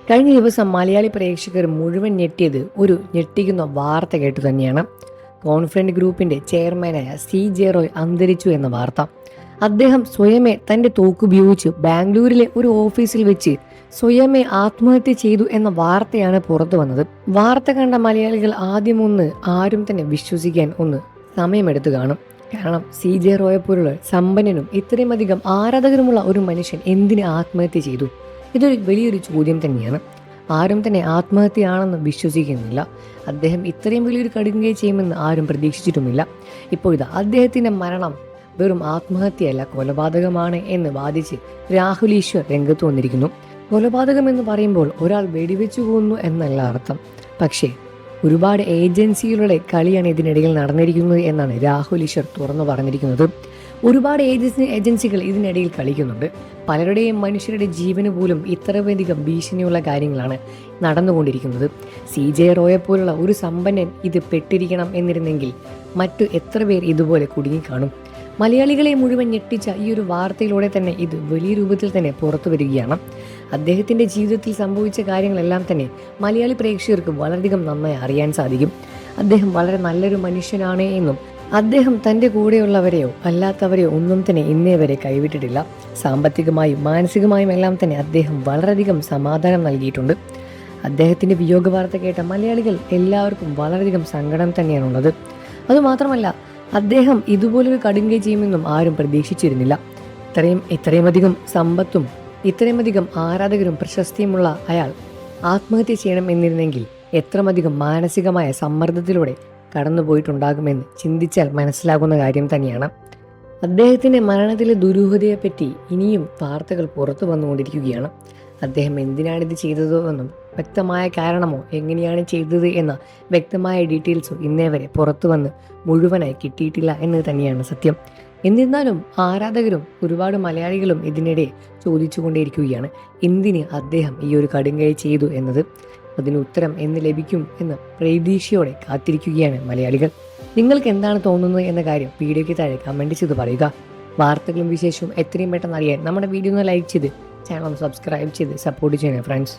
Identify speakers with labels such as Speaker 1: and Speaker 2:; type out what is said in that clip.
Speaker 1: കഴിഞ്ഞ ദിവസം മലയാളി പ്രേക്ഷകർ മുഴുവൻ ഞെട്ടിയത് ഒരു ഞെട്ടിക്കുന്ന വാർത്ത കേട്ടു തന്നെയാണ്. കോൺഫിഡന്റ് ഗ്രൂപ്പിന്റെ ചെയർമാനായ CJ റോയ് അന്തരിച്ചു എന്ന വാർത്ത. അദ്ദേഹം സ്വയമേ തന്റെ തോക്കുപയോഗിച്ച് ബാംഗ്ലൂരിലെ ഒരു ഓഫീസിൽ വെച്ച് സ്വയമേ ആത്മഹത്യ ചെയ്തു എന്ന വാർത്തയാണ് പുറത്തു വന്നത്. വാർത്ത കണ്ട മലയാളികൾ ആദ്യമൊന്ന് ആരും തന്നെ വിശ്വസിക്കാൻ സമയമെടുത്തു കാണും. കാരണം CJ റോയെ പോലുള്ള സമ്പന്നനും ഇത്രയുമധികം ആരാധകരുമുള്ള ഒരു മനുഷ്യൻ എന്തിന് ആത്മഹത്യ ചെയ്തു? ഇതൊരു വലിയൊരു ചോദ്യം തന്നെയാണ്. ആരും തന്നെ ആത്മഹത്യയാണെന്ന് വിശ്വസിക്കുന്നില്ല. അദ്ദേഹം ഇത്രയും വലിയൊരു കടുങ്കൈ ചെയ്യുമെന്ന് ആരും പ്രതീക്ഷിച്ചിട്ടുമില്ല. ഇപ്പോൾ അദ്ദേഹത്തിൻ്റെ മരണം വെറും ആത്മഹത്യയല്ല, കൊലപാതകമാണ് എന്ന് വാദിച്ച് രാഹുൽ ഈശ്വർ രംഗത്ത് വന്നിരിക്കുന്നു. കൊലപാതകം എന്ന് പറയുമ്പോൾ ഒരാൾ വെടിവെച്ചു പോകുന്നു എന്നല്ല അർത്ഥം. പക്ഷേ ഒരുപാട് ഏജൻസികളുടെ കളിയാണ് ഇതിനിടയിൽ നടന്നിരിക്കുന്നത് എന്നാണ് രാഹുൽ ഈശ്വർ തുറന്നു പറഞ്ഞിരിക്കുന്നത്. ഒരുപാട് ഏജൻസികൾ ഇതിനിടയിൽ കളിക്കുന്നുണ്ട്. പലരുടെയും മനുഷ്യരുടെ ജീവന് പോലും ഇത്രയധികം ഭീഷണിയുള്ള കാര്യങ്ങളാണ് നടന്നുകൊണ്ടിരിക്കുന്നത്. CJ റോയെ പോലുള്ള ഒരു സമ്പന്നൻ ഇത് പെട്ടിരിക്കണം എന്നിരുന്നെങ്കിൽ മറ്റു എത്ര പേർ ഇതുപോലെ കുടുങ്ങിക്കാണും. മലയാളികളെ മുഴുവൻ ഞെട്ടിച്ച ഈ ഒരു വാർത്തയിലൂടെ തന്നെ ഇത് വലിയ രൂപത്തിൽ തന്നെ പുറത്തു വരികയാണ്. അദ്ദേഹത്തിൻ്റെ ജീവിതത്തിൽ സംഭവിച്ച കാര്യങ്ങളെല്ലാം തന്നെ മലയാളി പ്രേക്ഷകർക്ക് വളരെയധികം നന്നായി അറിയാൻ സാധിക്കും. അദ്ദേഹം വളരെ നല്ലൊരു മനുഷ്യനാണ് എന്നും അദ്ദേഹം തൻ്റെ കൂടെയുള്ളവരെയോ അല്ലാത്തവരെയോ ഒന്നും തന്നെ ഇന്നേ വരെ കൈവിട്ടിട്ടില്ല. സാമ്പത്തികമായും മാനസികമായും എല്ലാം തന്നെ അദ്ദേഹം വളരെയധികം സമാധാനം നൽകിയിട്ടുണ്ട്. അദ്ദേഹത്തിൻ്റെ വിയോഗ വാർത്ത കേട്ട മലയാളികൾ എല്ലാവർക്കും വളരെയധികം സങ്കടം തന്നെയാണുള്ളത്. അതുമാത്രമല്ല, അദ്ദേഹം ഇതുപോലൊരു കടുങ്കൈ ചെയ്യുമെന്നും ആരും പ്രതീക്ഷിച്ചിരുന്നില്ല. ഇത്രയുമധികം സമ്പത്തും ഇത്രയുമധികം ആരാധകരും പ്രശസ്തിയുമുള്ള അയാൾ ആത്മഹത്യ ചെയ്യണം എന്നിരുന്നെങ്കിൽ എത്രമധികം മാനസികമായ സമ്മർദ്ദത്തിലൂടെ കടന്നുപോയിട്ടുണ്ടാകുമെന്ന് ചിന്തിച്ചാൽ മനസ്സിലാകുന്ന കാര്യം തന്നെയാണ്. അദ്ദേഹത്തിൻ്റെ മരണത്തിലെ ദുരൂഹതയെപ്പറ്റി ഇനിയും വാർത്തകൾ പുറത്തു വന്നുകൊണ്ടിരിക്കുകയാണ്. അദ്ദേഹം എന്തിനാണിത് ചെയ്തതോ എന്നും വ്യക്തമായ കാരണമോ എങ്ങനെയാണ് ചെയ്തത് എന്ന വ്യക്തമായ ഡീറ്റെയിൽസോ ഇന്നേ വരെ പുറത്തു വന്ന് മുഴുവനായി കിട്ടിയിട്ടില്ല എന്ന് തന്നെയാണ് സത്യം. എന്നിരുന്നാലും ആരാധകരും ഒരുപാട് മലയാളികളും ഇതിനിടെ ചോദിച്ചുകൊണ്ടേയിരിക്കുകയാണ് എന്തിന് അദ്ദേഹം ഈ ഒരു കടുങ്കൈ ചെയ്തു എന്നത്. അതിന് ഉത്തരം എന്ന് ലഭിക്കും എന്ന പ്രതീക്ഷയോടെ കാത്തിരിക്കുകയാണ് മലയാളികൾ. നിങ്ങൾക്ക് എന്താണ് തോന്നുന്നത് എന്ന കാര്യം വീഡിയോയ്ക്ക് താഴെ കമൻറ്റ് ചെയ്ത് പറയുക. വാർത്തകളും വിശേഷവും എത്രയും പെട്ടെന്ന് അറിയാൻ നമ്മുടെ വീഡിയോ ഒന്ന് ലൈക്ക് ചെയ്ത് ചാനൽ സബ്സ്ക്രൈബ് ചെയ്ത് സപ്പോർട്ട് ചെയ്യണം ഫ്രണ്ട്സ്.